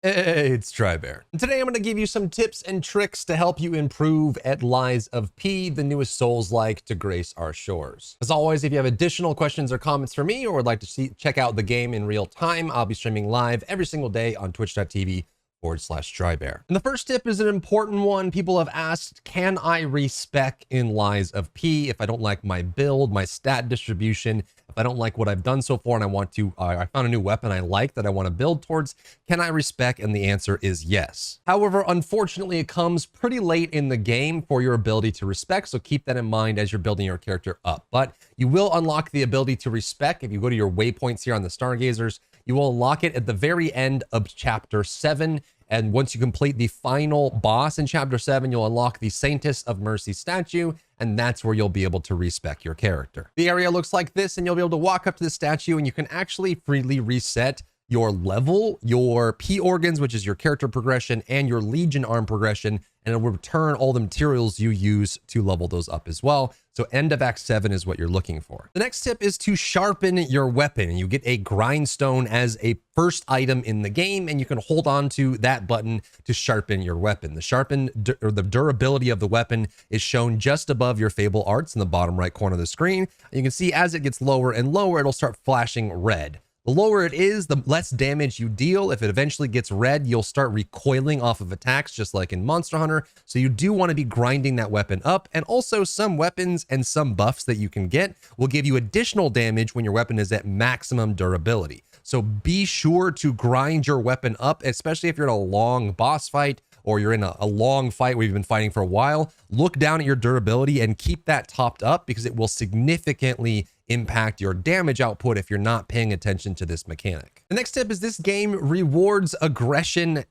Hey, it's Drybear. Today I'm going to give you some tips and tricks to help you improve at Lies of P, the newest Souls-like to grace our shores. As always, if you have additional questions or comments for me or would like to check out the game in real time, I'll be streaming live every single day on twitch.tv/Drybear. And the first tip is an important one. People have asked, can I respec in Lies of P if I don't like my build, my stat distribution, if I don't like what I've done so far and I want to, I found a new weapon I like that I want to build towards, can I respec? And the answer is yes. However, unfortunately, it comes pretty late in the game for your ability to respec, so keep that in mind as you're building your character up. But you will unlock the ability to respec if you go to your waypoints here on the Stargazers. You will unlock it at the very end of Chapter 7. And once you complete the final boss in Chapter 7, you'll unlock the Saintess of Mercy statue, and that's where you'll be able to respec your character. The area looks like this, and you'll be able to walk up to the statue, and you can actually freely reset your level, your P organs, which is your character progression, and your Legion arm progression, and it will return all the materials you use to level those up as well. So end of Act 7 is what you're looking for. The next tip is to sharpen your weapon. You get a grindstone as a first item in the game, and you can hold on to that button to sharpen your weapon. The durability of the weapon is shown just above your Fable Arts in the bottom right corner of the screen. And you can see as it gets lower and lower, it'll start flashing red. The lower it is, the less damage you deal. If it eventually gets red, you'll start recoiling off of attacks, just like in Monster Hunter. So you do want to be grinding that weapon up. And also some weapons and some buffs that you can get will give you additional damage when your weapon is at maximum durability. So be sure to grind your weapon up, especially if you're in a long boss fight or you're in a long fight where you've been fighting for a while. Look down at your durability and keep that topped up because it will significantly impact your damage output if you're not paying attention to this mechanic. The next tip is this game rewards aggression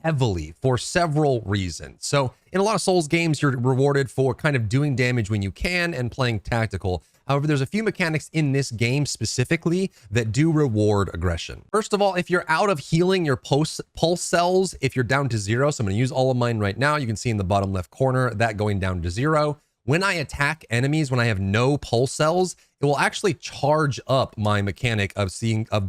heavily for several reasons. So in a lot of Souls games, you're rewarded for kind of doing damage when you can and playing tactical. However, there's a few mechanics in this game specifically that do reward aggression. First of all, if you're out of healing your pulse cells, if you're down to 0, so I'm going to use all of mine right now. You can see in the bottom left corner that going down to 0. When I attack enemies, when I have no pulse cells, it will actually charge up my mechanic of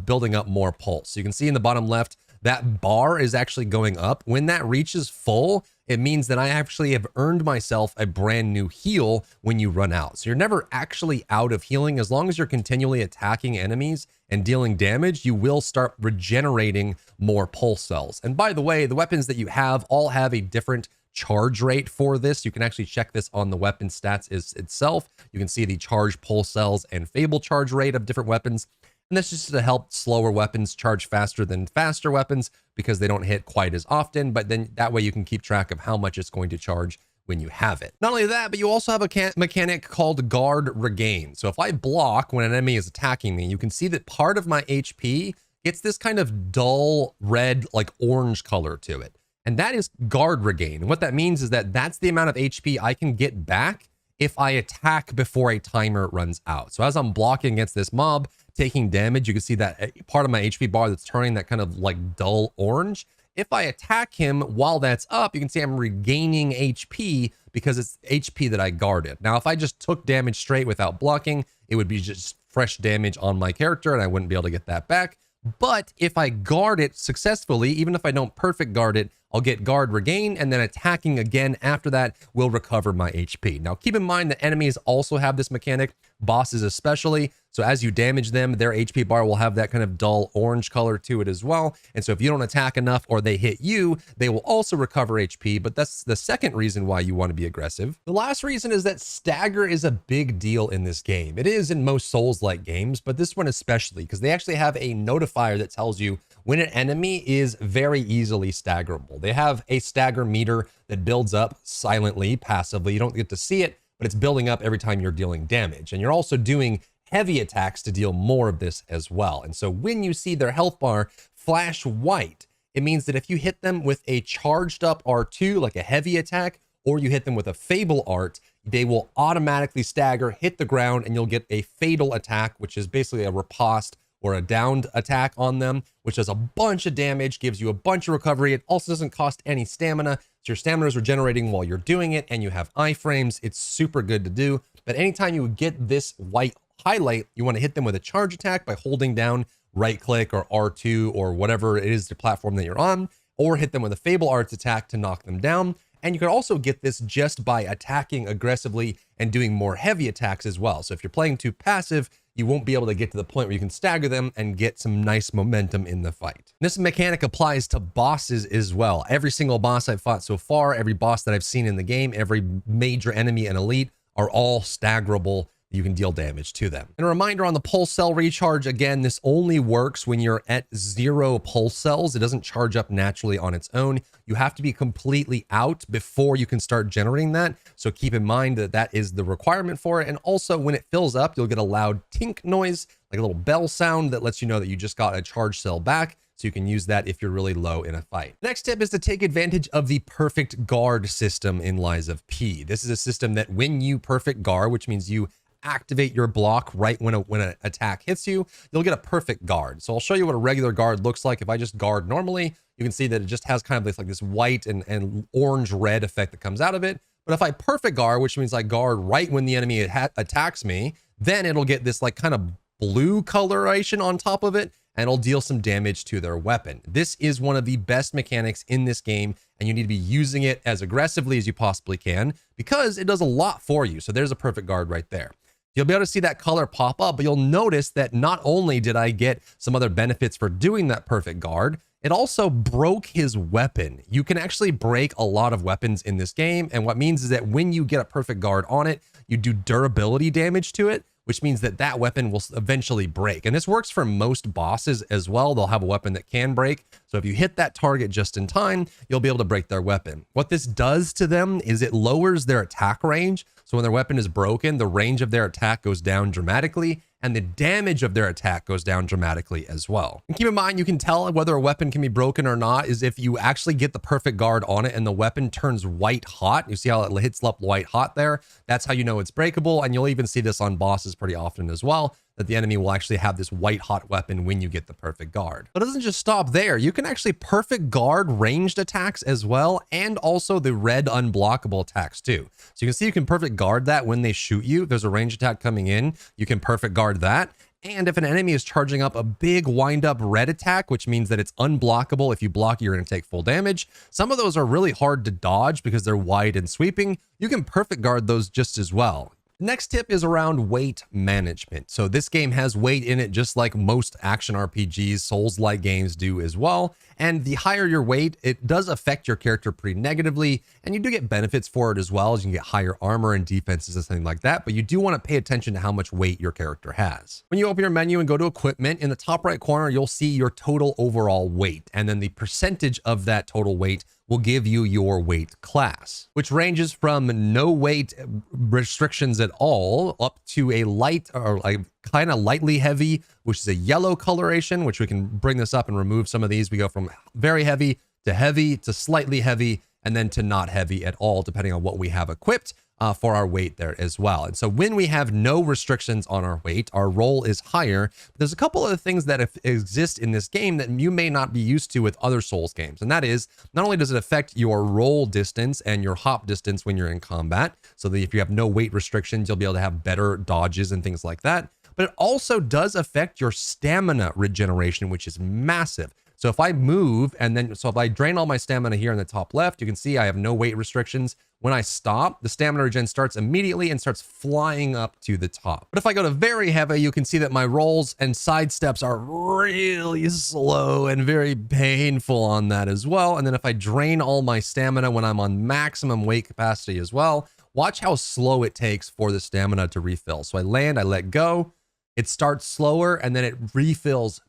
building up more pulse. So you can see in the bottom left, that bar is actually going up. When that reaches full, it means that I actually have earned myself a brand new heal when you run out. So you're never actually out of healing. As long as you're continually attacking enemies and dealing damage, you will start regenerating more pulse cells. And by the way, the weapons that you have all have a different charge rate for this. You can actually check this on the weapon stats itself. You can see the charge pulse cells and Fable charge rate of different weapons. And that's just to help slower weapons charge faster than faster weapons because they don't hit quite as often. But then that way you can keep track of how much it's going to charge when you have it. Not only that, but you also have a mechanic called guard regain. So if I block when an enemy is attacking me, you can see that part of my HP gets this kind of dull red, like orange color to it. And that is guard regain. And what that means is that that's the amount of HP I can get back if I attack before a timer runs out. So as I'm blocking against this mob, taking damage, you can see that part of my HP bar that's turning that kind of like dull orange. If I attack him while that's up, you can see I'm regaining HP because it's HP that I guarded. Now, if I just took damage straight without blocking, it would be just fresh damage on my character and I wouldn't be able to get that back. But if I guard it successfully, even if I don't perfect guard it, I'll get guard regain, and then attacking again after that will recover my HP. Now, keep in mind that enemies also have this mechanic, bosses especially. So as you damage them, their HP bar will have that kind of dull orange color to it as well. And so if you don't attack enough or they hit you, they will also recover HP, but that's the second reason why you want to be aggressive. The last reason is that Stagger is a big deal in this game. It is in most Souls-like games, but this one especially, because they actually have a notifier that tells you when an enemy is very easily staggerable. They have a stagger meter that builds up silently, passively. You don't get to see it, but it's building up every time you're dealing damage. And you're also doing heavy attacks to deal more of this as well. And so when you see their health bar flash white, it means that if you hit them with a charged up R2, like a heavy attack, or you hit them with a Fable art, they will automatically stagger, hit the ground, and you'll get a fatal attack, which is basically a riposte or a downed attack on them, which does a bunch of damage, gives you a bunch of recovery. It also doesn't cost any stamina. So your stamina is regenerating while you're doing it, and you have iframes. It's super good to do. But anytime you get this white highlight, you want to hit them with a charge attack by holding down right click or R2 or whatever it is the platform that you're on, or hit them with a Fable Arts attack to knock them down. And you can also get this just by attacking aggressively and doing more heavy attacks as well. So if you're playing too passive, you won't be able to get to the point where you can stagger them and get some nice momentum in the fight. This mechanic applies to bosses as well. Every single boss I've fought so far, every boss that I've seen in the game, every major enemy and elite are all staggerable. You can deal damage to them. And a reminder on the pulse cell recharge, again, this only works when you're at 0 pulse cells. It doesn't charge up naturally on its own. You have to be completely out before you can start generating that. So keep in mind that that is the requirement for it. And also when it fills up, you'll get a loud tink noise, like a little bell sound that lets you know that you just got a charge cell back. So you can use that if you're really low in a fight. Next tip is to take advantage of the perfect guard system in Lies of P. This is a system that when you perfect guard, which means you activate your block right when an attack hits you, you'll get a perfect guard. So I'll show you what a regular guard looks like. If I just guard normally, you can see that it just has kind of this like this white and orange red effect that comes out of it. But if I perfect guard, which means I guard right when the enemy attacks me, then it'll get this like kind of blue coloration on top of it, and it'll deal some damage to their weapon. This is one of the best mechanics in this game, and you need to be using it as aggressively as you possibly can because it does a lot for you. So there's a perfect guard right there. You'll be able to see that color pop up, but you'll notice that not only did I get some other benefits for doing that perfect guard, it also broke his weapon. You can actually break a lot of weapons in this game, and what means is that when you get a perfect guard on it, you do durability damage to it, which means that that weapon will eventually break. And this works for most bosses as well. They'll have a weapon that can break. So if you hit that target just in time, you'll be able to break their weapon. What this does to them is it lowers their attack range. So when their weapon is broken, the range of their attack goes down dramatically, and the damage of their attack goes down dramatically as well. And keep in mind, you can tell whether a weapon can be broken or not is if you actually get the perfect guard on it and the weapon turns white hot. You see how it hits up white hot there? That's how you know it's breakable. And you'll even see this on bosses pretty often as well, that the enemy will actually have this white hot weapon when you get the perfect guard. But it doesn't just stop there. You can actually perfect guard ranged attacks as well, and also the red unblockable attacks too. So you can see you can perfect guard that when they shoot you. If there's a ranged attack coming in, you can perfect guard that. And if an enemy is charging up a big wind up red attack, which means that it's unblockable, if you block, you're going to take full damage. Some of those are really hard to dodge because they're wide and sweeping. You can perfect guard those just as well. Next tip is around weight management. So this game has weight in it just like most action RPGs, Souls-like games do as well. And the higher your weight, it does affect your character pretty negatively, and you do get benefits for it as well, as you can get higher armor and defenses and something like that, but you do want to pay attention to how much weight your character has. When you open your menu and go to equipment, in the top right corner, you'll see your total overall weight, and then the percentage of that total weight will give you your weight class, which ranges from no weight restrictions at all up to a light or like kind of lightly heavy, which is a yellow coloration, which we can bring this up and remove some of these. We go from very heavy to slightly heavy, and then to not heavy at all, depending on what we have equipped for our weight there as well. And so when we have no restrictions on our weight, our roll is higher. But there's a couple of things that exist in this game that you may not be used to with other Souls games. And that is, not only does it affect your roll distance and your hop distance when you're in combat, so that if you have no weight restrictions, you'll be able to have better dodges and things like that. But it also does affect your stamina regeneration, which is massive. So if I move if I drain all my stamina here in the top left, you can see I have no weight restrictions. When I stop, the stamina regen starts immediately and starts flying up to the top. But if I go to very heavy, you can see that my rolls and side steps are really slow and very painful on that as well. And then if I drain all my stamina when I'm on maximum weight capacity as well, watch how slow it takes for the stamina to refill. So I land, I let go, it starts slower, and then it refills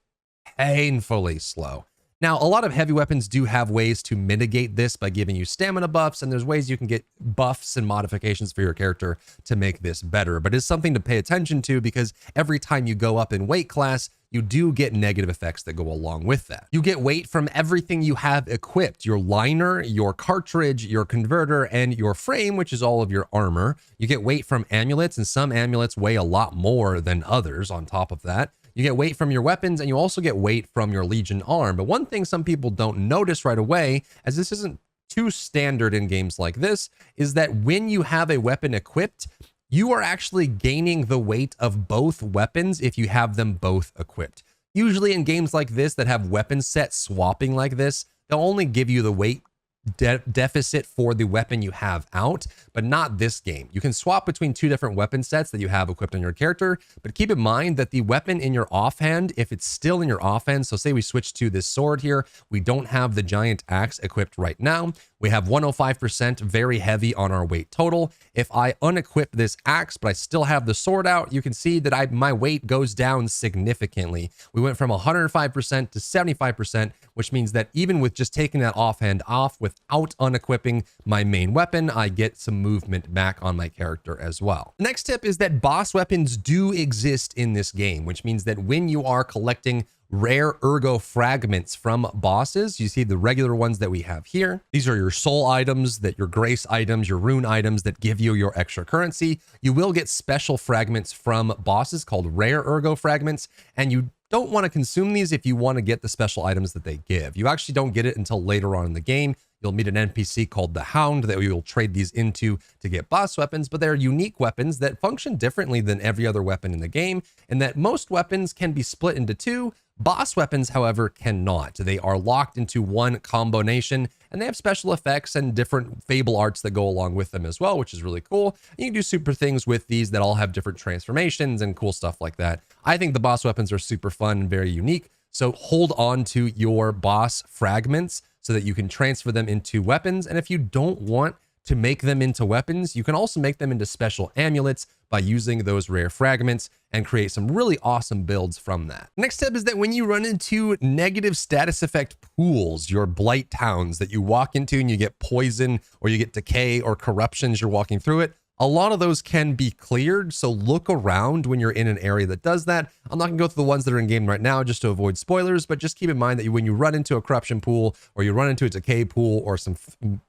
painfully slow. Now, a lot of heavy weapons do have ways to mitigate this by giving you stamina buffs, and there's ways you can get buffs and modifications for your character to make this better, but it's something to pay attention to because every time you go up in weight class, you do get negative effects that go along with that. You get weight from everything you have equipped: your liner, your cartridge, your converter, and your frame, which is all of your armor. You get weight from amulets, and some amulets weigh a lot more than others on top of that. You get weight from your weapons, and you also get weight from your Legion arm. But one thing some people don't notice right away, as this isn't too standard in games like this, is that when you have a weapon equipped, you are actually gaining the weight of both weapons if you have them both equipped. Usually in games like this that have weapon set swapping like this, they'll only give you the weight deficit for the weapon you have out, but not this game. You can swap between two different weapon sets that you have equipped on your character, but keep in mind that the weapon in your offhand, if it's still in your offhand, so say we switch to this sword here, we don't have the giant axe equipped right now. We have 105% very heavy on our weight total. If I unequip this axe, but I still have the sword out, you can see that my weight goes down significantly. We went from 105% to 75%, which means that even with just taking that offhand off without unequipping my main weapon, I get some movement back on my character as well. The next tip is that boss weapons do exist in this game, which means that when you are collecting rare ergo fragments from bosses, you see the regular ones that we have here. These are your soul items, your grace items, your rune items that give you your extra currency. You will get special fragments from bosses called rare ergo fragments, and you don't want to consume these if you want to get the special items that they give. You actually don't get it until later on in the game. You'll meet an NPC called the Hound that you will trade these into to get boss weapons, but they're unique weapons that function differently than every other weapon in the game, and that most weapons can be split into two. Boss weapons, however, cannot. They are locked into one combination, and they have special effects and different fable arts that go along with them as well, which is really cool. You can do super things with these that all have different transformations and cool stuff like that. I think the boss weapons are super fun and very unique, so hold on to your boss fragments so that you can transfer them into weapons. And if you don't want to make them into weapons, you can also make them into special amulets by using those rare fragments and create some really awesome builds from that. Next tip is that when you run into negative status effect pools, your blight towns that you walk into and you get poison or you get decay or corruption as you're walking through it, a lot of those can be cleared, so look around when you're in an area that does that. I'm not gonna go through the ones that are in game right now just to avoid spoilers, but just keep in mind that when you run into a corruption pool or you run into a decay pool or some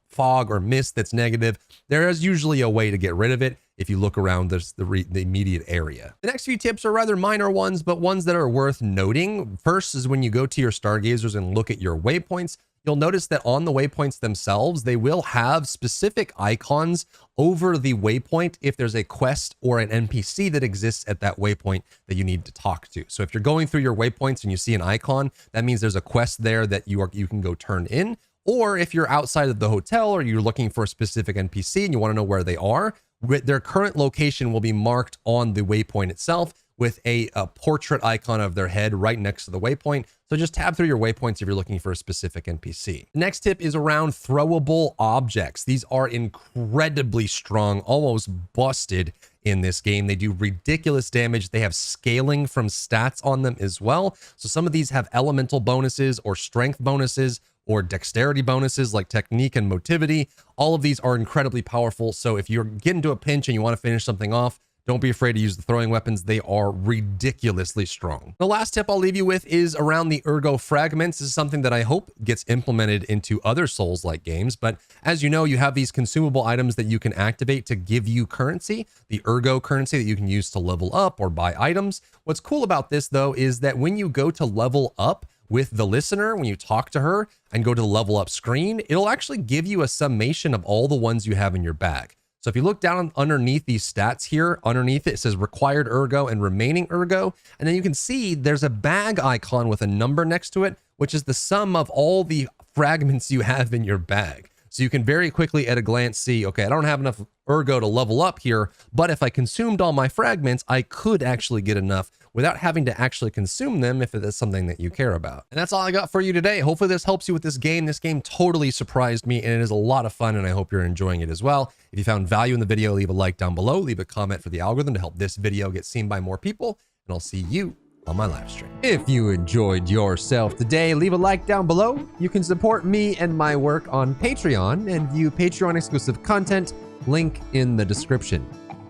fog or mist that's negative, there is usually a way to get rid of it if you look around the immediate area. The next few tips are rather minor ones, but ones that are worth noting. First is when you go to your stargazers and look at your waypoints, you'll notice that on the waypoints themselves, they will have specific icons over the waypoint if there's a quest or an NPC that exists at that waypoint that you need to talk to. So if you're going through your waypoints and you see an icon, that means there's a quest there that you can go turn in. Or if you're outside of the hotel or you're looking for a specific NPC and you want to know where they are, their current location will be marked on the waypoint itself with a portrait icon of their head right next to the waypoint. So just tab through your waypoints if you're looking for a specific NPC. The next tip is around throwable objects. These are incredibly strong, almost busted in this game. They do ridiculous damage. They have scaling from stats on them as well. So some of these have elemental bonuses or strength bonuses or dexterity bonuses like technique and motivity. All of these are incredibly powerful. So if you're getting to a pinch and you want to finish something off, don't be afraid to use the throwing weapons. They are ridiculously strong. The last tip I'll leave you with is around the ergo fragments. This is something that I hope gets implemented into other Souls-like games. But as you know, you have these consumable items that you can activate to give you currency, the ergo currency that you can use to level up or buy items. What's cool about this, though, is that when you go to level up with the listener, when you talk to her and go to the level up screen, it'll actually give you a summation of all the ones you have in your bag. So if you look down underneath these stats here, underneath it says required ergo and remaining ergo. And then you can see there's a bag icon with a number next to it, which is the sum of all the fragments you have in your bag. So you can very quickly at a glance see, okay, I don't have enough ergo to level up here, but if I consumed all my fragments, I could actually get enough without having to actually consume them if it is something that you care about. And that's all I got for you today. Hopefully this helps you with this game. This game totally surprised me and it is a lot of fun and I hope you're enjoying it as well. If you found value in the video, leave a like down below, leave a comment for the algorithm to help this video get seen by more people, and I'll see you on my live stream. If you enjoyed yourself today, leave a like down below. You can support me and my work on Patreon and view Patreon exclusive content, link in the description.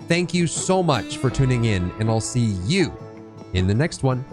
Thank you so much for tuning in and I'll see you in the next one.